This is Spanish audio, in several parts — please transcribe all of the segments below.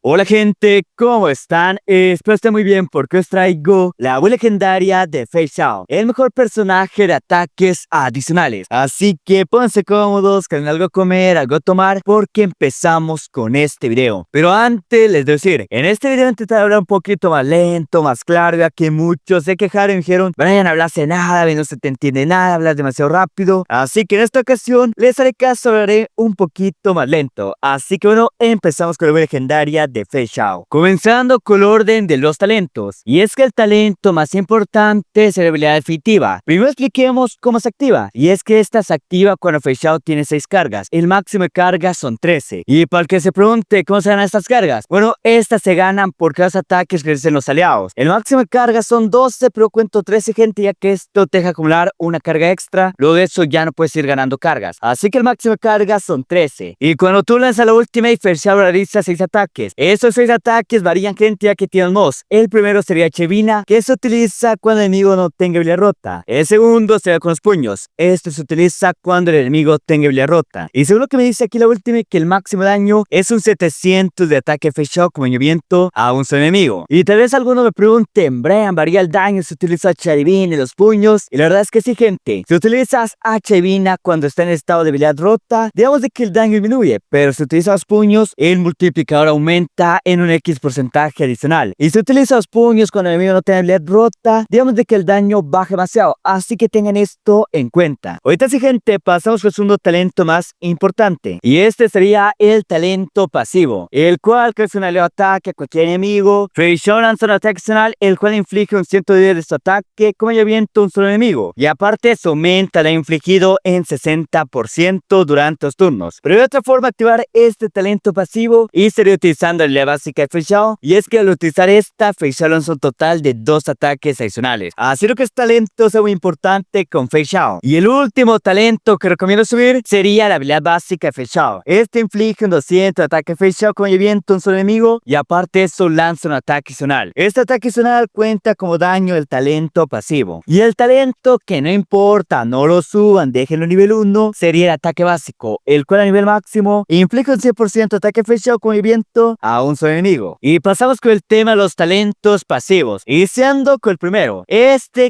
Hola gente, ¿cómo están? Espero estén muy bien porque os traigo la voz legendaria de Fei Xiao, el mejor personaje de ataques adicionales. Así que pónganse cómodos, que den algo a comer, algo a tomar, porque empezamos con este video. Pero antes les debo decir, en este video intentaré hablar un poquito más lento, más claro, ya que muchos se quejaron y dijeron: Brian, hablaste nada, no se te entiende nada, hablas demasiado rápido. Así que en esta ocasión les haré caso, hablaré un poquito más lento. Así que bueno, empezamos con la voz legendaria de Fei Xiao. Comenzando con el orden de los talentos. Y es que el talento más importante es la habilidad definitiva. Primero expliquemos cómo se activa. Y es que esta se activa cuando Fei Xiao tiene 6 cargas. El máximo de cargas son 13. Y para el que se pregunte cómo se ganan estas cargas, bueno, estas se ganan porque los ataques que hacen los aliados. El máximo de cargas son 12, pero cuento 13, gente, ya que esto te deja acumular una carga extra. Luego de eso ya no puedes ir ganando cargas. Así que el máximo de cargas son 13. Y cuando tú lanzas la última, Fei Xiao realiza 6 ataques. Esos 6 ataques varían, gente, ya que tienen dos. El primero sería Chevina, que se utiliza cuando el enemigo no tenga habilidad rota. El segundo sería con los puños. Este se utiliza cuando el enemigo tenga habilidad rota. Y según lo que me dice aquí la última, que el máximo daño es un 700 de ataque Fei Xiao como movimiento a un solo enemigo. Y tal vez algunos me pregunten: Brian, ¿varía el daño si utiliza Chevina y los puños? Y la verdad es que sí, gente. Si utilizas a Chevina cuando está en estado de habilidad rota, digamos de que el daño disminuye, pero si utilizas los puños, el multiplicador aumenta en un X porcentaje adicional. Y si utilizas los puños cuando el enemigo no tiene habilidad rota, digamos de que el daño baja demasiado. Así que tengan esto en cuenta. Ahorita sí, gente, pasamos al segundo talento más importante. Y este sería el talento pasivo, el cual crece un aliado ataque a cualquier enemigo. Fei Xiao lanza un ataque adicional, el cual inflige un 110 de su ataque como movimiento a un solo enemigo. Y aparte se aumenta el infligido en 60% durante los turnos. Pero hay otra forma de activar este talento pasivo y sería utilizando la básica de Fei Xiao. Y es que al utilizar esta, Fei Xiao lanza un total de 2 ataques adicionales. Así que este talento es muy importante con Fei Xiao. Y el último talento que recomiendo subir sería la habilidad básica de Fei Xiao. Este inflige un 200 de ataque Fei Xiao con movimiento a un solo enemigo. Y aparte eso lanza un ataque adicional. Este ataque adicional cuenta como daño del talento pasivo. Y el talento que no importa, no lo suban, déjenlo nivel 1, sería el ataque básico, el cual a nivel máximo inflige un 100% de ataque Fei Xiao con movimiento a un solo enemigo. Y pasamos con el tema de los talentos pasivos, iniciando con el primero.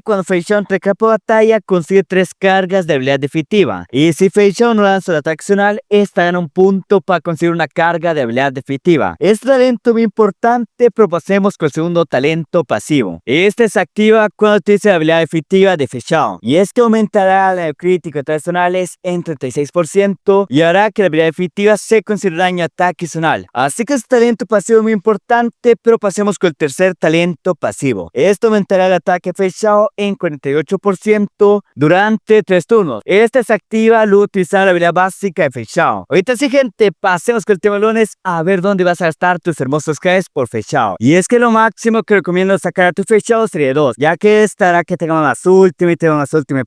Cuando Fei Xiao entra en campo de batalla, consigue 3 cargas de habilidad definitiva. Y si Fei Xiao no lanza el ataque adicional, esta gana un punto para conseguir una carga de habilidad definitiva. Este talento muy importante, pero pasemos con el segundo talento pasivo. Este se activa cuando utiliza la habilidad definitiva de Fei Xiao. Y es que aumentará la crítico tradicionales en 36% y hará que la habilidad definitiva se considere daño ataque adicional. Así que este talento pasivo es muy importante, pero pasemos con el tercer talento pasivo. Esto aumentará el ataque Fei Xiao en 48% durante 3 turnos. Este se activa al utilizar la habilidad básica de Fei Xiao. Ahorita sí, gente, pasemos con el tema lunes a ver dónde vas a gastar tus hermosos KS por Fei Xiao. Y es que lo máximo que recomiendo sacar a tu Fei Xiao sería 2, ya que esta hará que tengamos más ultimate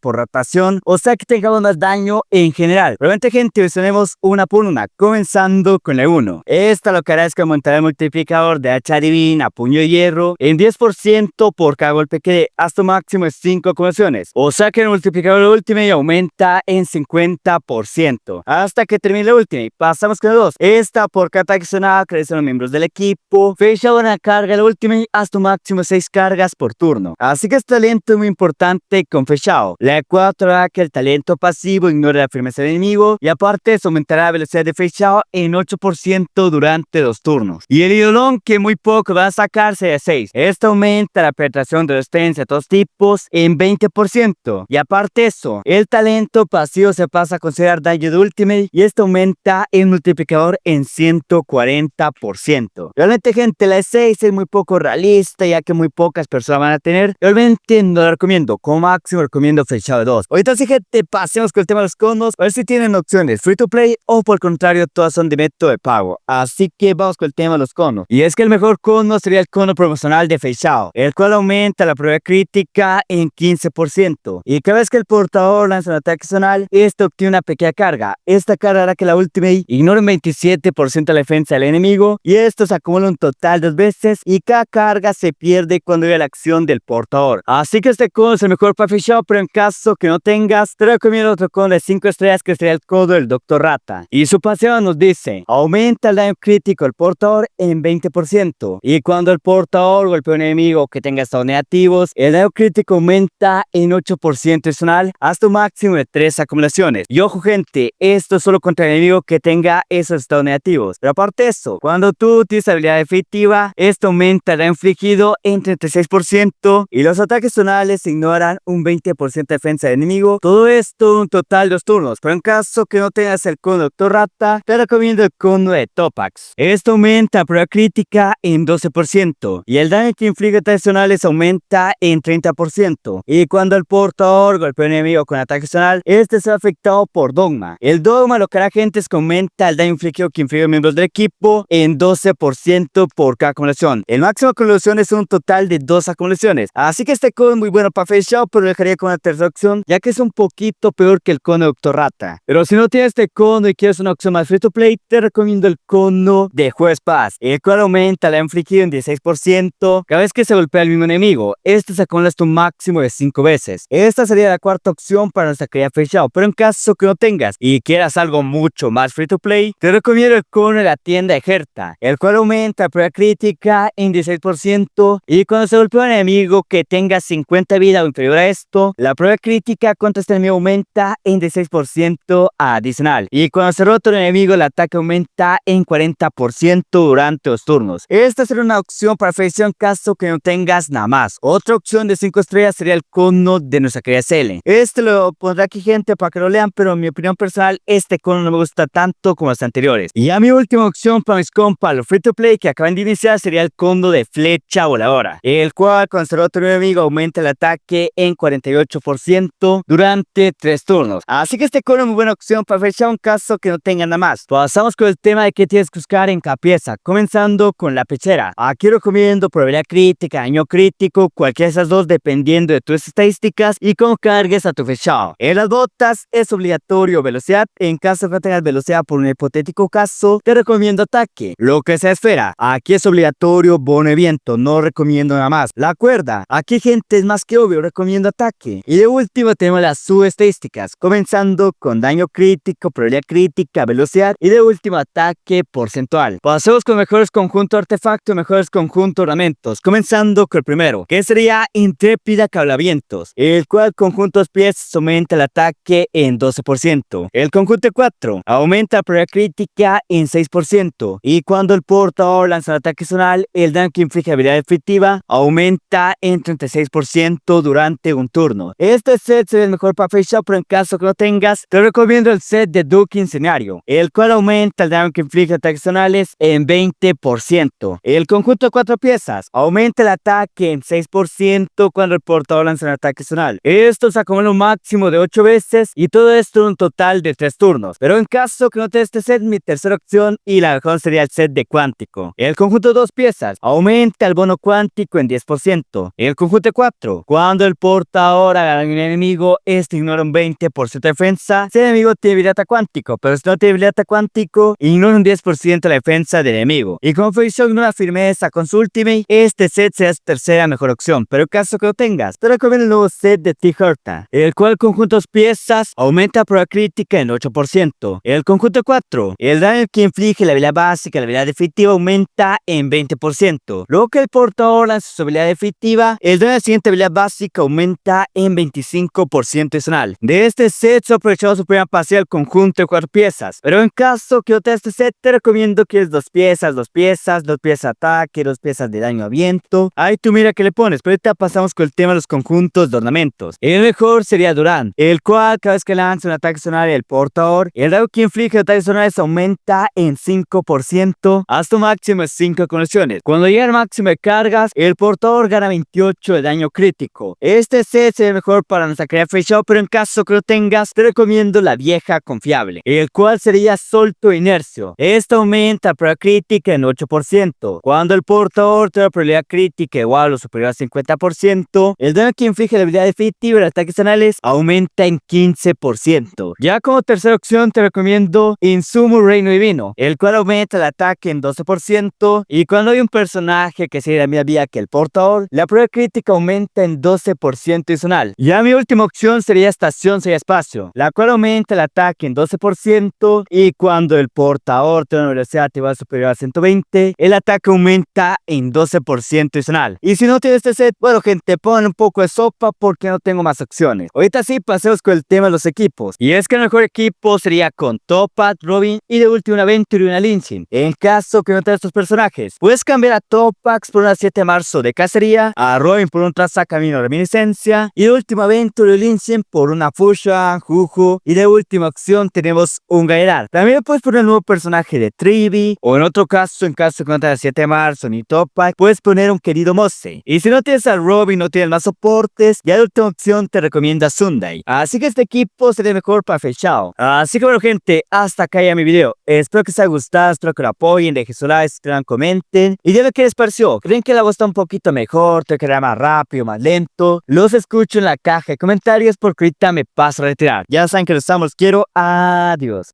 por rotación, o sea que tengamos más daño en general. Realmente, gente, mencionemos una por una, comenzando con la 1. Esta lo que hará es que aumentará el multiplicador de hacha divina a puño de hierro en 10% por cada golpe que dé, hasta un máximo de 5 acumulaciones. O sea que el multiplicador de ultimate aumenta en 50% hasta que termine la ultimate. Pasamos con la 2. Esta por cada ataque adicional crecen los miembros del equipo. Fei Xiao van a carga la ultimate hasta un máximo de 6 cargas por turno. Así que este talento es muy importante con Fei Xiao. La 4 hará que el talento pasivo ignore la firmeza del enemigo y aparte se aumentará la velocidad de Fei Xiao en 8% durante 2 turnos. Y el idolón que muy poco va a sacarse de 6. Esto aumenta la penetración de resistencia de todos tipos en 20%. Y aparte eso, el talento pasivo se pasa a considerar daño de ultimate y esto aumenta el multiplicador en 140%. Realmente, gente, la 6 es muy poco realista, ya que muy pocas personas van a tener. Realmente no la recomiendo. Como máximo recomiendo Fei Xiao 2. Ahorita sí, gente, pasemos con el tema de los conos, a ver si tienen opciones free to play o por el contrario todas son de método de pago. Así que vamos con el tema de los conos. Y es que el mejor cono sería el cono promocional de Fei Xiao, el cual aumenta la prueba crítica en 15%. Y cada vez que el portador lanza un ataque adicional, este obtiene una pequeña carga. Esta carga hará que la ultimate ignore un 27% de la defensa del enemigo y esto se acumula un total de 2 veces y cada carga se pierde cuando llega la acción del portador. Así que este cono es el mejor para Fei Xiao, pero en caso que no tengas, te recomiendo otro cono de 5 estrellas que sería el codo del Dr. Rata. Y su pasión nos dice: aumenta el daño crítico del portador portador en 20%. Y cuando el portador golpea a un enemigo que tenga estados negativos, el daño crítico aumenta en 8% adicional hasta un máximo de 3 acumulaciones. Y ojo gente, esto es solo contra el enemigo que tenga esos estados negativos. Pero aparte de esto, cuando tú utilizas habilidad efectiva, esto aumenta el daño infligido en 36% y los ataques tonales ignoran un 20% de defensa del enemigo. Todo esto un total de 2 turnos. Pero en caso que no tengas el cono de Doctor Rata, te recomiendo el cono de Topax. Esto aumenta la prueba crítica en 12% y el daño que inflige ataques tonales aumenta en 30%. Y cuando el portador golpea a un enemigo con ataque tonal, este se ve afectado por Dogma. El Dogma lo que hará gente es que aumenta el daño infligido que inflige miembros del equipo en 12% por cada acumulación. El máximo de acumulación es un total de 2 acumulaciones. Así que este cono es muy bueno para Face Shop, pero lo dejaría con la tercera opción, ya que es un poquito peor que el cono de Doctor Rata. Pero si no tienes este cono y quieres una opción más free to play, te recomiendo el cono de Juez Paz, el cual aumenta el daño infligido en 16% cada vez que se golpea al mismo enemigo. Este se acumula hasta un máximo de 5 veces. Esta sería la cuarta opción para nuestra querida Face Shop, pero en caso que no tengas y quieras algo mucho más free to play, te recomiendo el cono de la tienda de Herta, el cual aumenta la prueba crítica en 16% y cuando se golpea a un enemigo que tenga 50 vida o inferior a esto, la prueba crítica contra este enemigo aumenta en 16% adicional. Y cuando se rota un enemigo, el ataque aumenta en 40% durante los turnos. Esta sería una opción para Face en caso que no tengas nada más. Otra opción de 5 estrellas sería el cono de nuestra querida Cele. Este lo pondré aquí gente para que lo lean, pero en mi opinión personal, este cono no me gusta tanto como los anteriores. Y ya mi última opción para mis compas, los free to play que acaban de iniciar, sería el cono de flecha voladora, el cual cuando se rota un enemigo aumenta el ataque en 48% durante 3 turnos. Así que este cono es muy buena opción para fechar un caso que no tengan nada más. Pasamos con el tema de qué tienes que buscar en cada pieza, comenzando con la pechera. Aquí recomiendo probabilidad crítica, daño crítico, cualquiera de esas dos dependiendo de tus estadísticas y cómo cargues a tu fechado. En las botas es obligatorio velocidad. En caso que no tengas velocidad por un hipotético caso, te recomiendo ataque. Lo que sea esfera, aquí es obligatorio bono de viento, no recomiendo nada más. La cuerda, aquí gente es más que obvio, recomiendo ataque. Y de último tenemos las subestadísticas, comenzando con daño crítico, probabilidad crítica, velocidad y de último ataque porcentual. Pasemos con mejores conjuntos artefactos y mejores conjuntos ornamentos, comenzando con el primero, que sería Intrépida Cablavientos, el cual conjuntos piezas aumenta el ataque en 12%. El conjunto 4 aumenta la probabilidad crítica en 6% y cuando el portador lanza un ataque zonal, el daño que inflige habilidad efectiva aumenta en 36% durante un turno. Este set sería el mejor para Face Shop, pero en caso que no tengas, te recomiendo el set de Duke Incendiario, el cual aumenta el daño que inflige ataques zonales en 20%. El conjunto de 4 piezas aumenta el ataque en 6% cuando el portador lanza un ataque zonal. Esto se acumula un máximo de 8 veces y todo esto en un total de 3 turnos. Pero en caso que no tengas este set, mi tercera opción y la mejor sería el set de Cuántico. El conjunto de 2 piezas aumenta el bono cuántico en 10%. El conjunto de 4, cuando el portador agarra a un enemigo, este ignora un 20% de defensa. Si el enemigo tiene habilidad a cuántico, pero si no tiene habilidad a cuántico, ignora un 10% de la defensa del enemigo. Y como Face ignora firmeza con su ultimate, este set será su tercera mejor opción. Pero en caso que lo tengas, te recomiendo el nuevo set de T-Herta, el cual conjunto de piezas aumenta la prueba crítica en 8%. El conjunto de 4, el daño que inflige la habilidad básica y la habilidad efectiva aumenta en 20%. Luego que el portador lanza su habilidad efectiva, el daño de la siguiente habilidad básica aumenta en 25% adicional. De este set, se ha aprovechado su primera pasea el conjunto de 4 piezas. Pero en caso que no tengas este set, te recomiendo que es 2 piezas, 2 piezas, 2 piezas de ataque, 2 piezas de daño a viento. Ahí tú mira que le pones. Pero ahorita pasamos con el tema de los conjuntos de ornamentos. El mejor sería Durán, el cual cada vez que lanza un ataque sonar el portador, el daño que inflige ataques sonares aumenta en 5% hasta un máximo de 5 conexiones. Cuando llega al máximo de cargas, el portador gana 28 de daño crítico. Este set es mejor para nuestra querida Face Shop, pero en caso que lo tengas, te recomiendo la vieja confiable, el cual sería Solto Inercio. Esta aumenta la prueba crítica en 8%. Cuando el portador tiene una probabilidad crítica igual o superior al 50%, el daño que inflige la habilidad efectiva de ataques anales aumenta en 15%. Ya como tercera opción te recomiendo Insumo Reino Divino, el cual aumenta el ataque en 12% y cuando hay un personaje que sigue la misma vía que el portador, la prueba crítica aumenta en 12% adicional. Ya mi última opción sería Estación Sella Espacio, la cual aumenta el ataque en 12% y cuando el portador tiene una velocidad igual o superior superior a 120, el ataque aumenta en 12% adicional. Y si no tienes este set, bueno gente, pongan un poco de sopa porque no tengo más opciones. Ahorita sí, pasemos con el tema de los equipos. Y es que el mejor equipo sería con Toppat, Robin y de último una Venture y una Lee Sin. En caso que no tengas estos personajes, puedes cambiar a Toppat por una 7 de marzo de cacería, a Robin por un traza camino de reminiscencia y de última Venture y Lee Sin por una Fusion, Juju y de última opción tenemos un Gairar. También puedes poner un nuevo personaje de Trivi o en otro caso, en caso que no tengas 7 de marzo ni Toppat, puedes poner un querido Mose. Y si no tienes a Robin, no tienes más soportes, ya de última opción te recomienda Sunday. Así que este equipo sería mejor para Feixiao. Así que bueno gente, hasta acá ya mi video. Espero que os haya gustado, espero que lo apoyen, dejen su like, escriban, comenten. Y díganme qué les pareció. ¿Creen que la voz está un poquito mejor? ¿Te quedará más rápido, más lento? Los escucho en la caja de comentarios porque ahorita me paso a retirar. Ya saben que los amo, los quiero. Adiós.